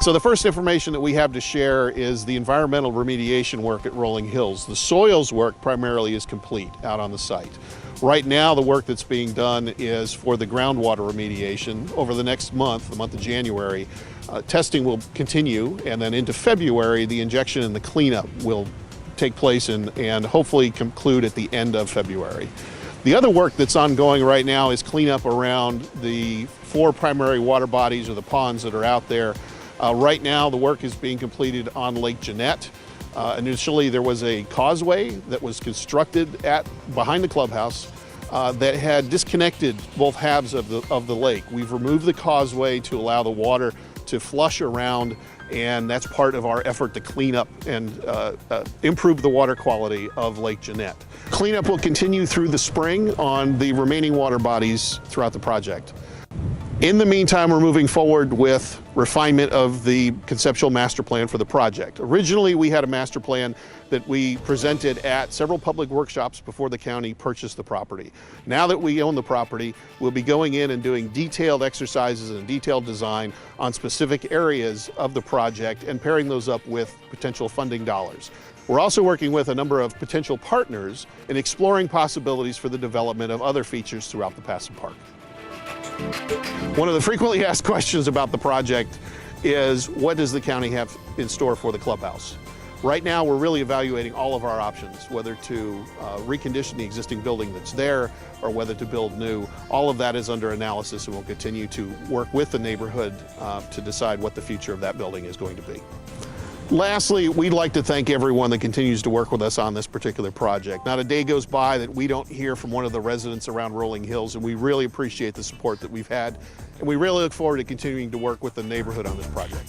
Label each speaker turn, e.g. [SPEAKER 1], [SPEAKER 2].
[SPEAKER 1] So the first information that we have to share is the environmental remediation work at Rolling Hills. The soils work primarily is complete out on the site. Right now, the work that's being done is for the groundwater remediation. Over the next month, the month of January, testing will continue, and then into February, the injection and the cleanup will take place and hopefully conclude at the end of February. The other work that's ongoing right now is cleanup around the 4 primary water bodies or the ponds that are out there. Right now, the work is being completed on Lake Jeanette. Initially, there was a causeway that was constructed behind the clubhouse that had disconnected both halves of the lake. We've removed the causeway to allow the water to flush around, and that's part of our effort to clean up and improve the water quality of Lake Jeanette. Cleanup will continue through the spring on the remaining water bodies throughout the project. In the meantime, we're moving forward with refinement of the conceptual master plan for the project. Originally, we had a master plan that we presented at several public workshops before the county purchased the property. Now that we own the property, we'll be going in and doing detailed exercises and detailed design on specific areas of the project and pairing those up with potential funding dollars. We're also working with a number of potential partners in exploring possibilities for the development of other features throughout the Passam Park. One of the frequently asked questions about the project is, what does the county have in store for the clubhouse? Right now, we're really evaluating all of our options, whether to recondition the existing building that's there or whether to build new. All of that is under analysis, and we'll continue to work with the neighborhood to decide what the future of that building is going to be. Lastly, we'd like to thank everyone that continues to work with us on this particular project. Not a day goes by that we don't hear from one of the residents around Rolling Hills, and we really appreciate the support that we've had, and we really look forward to continuing to work with the neighborhood on this project.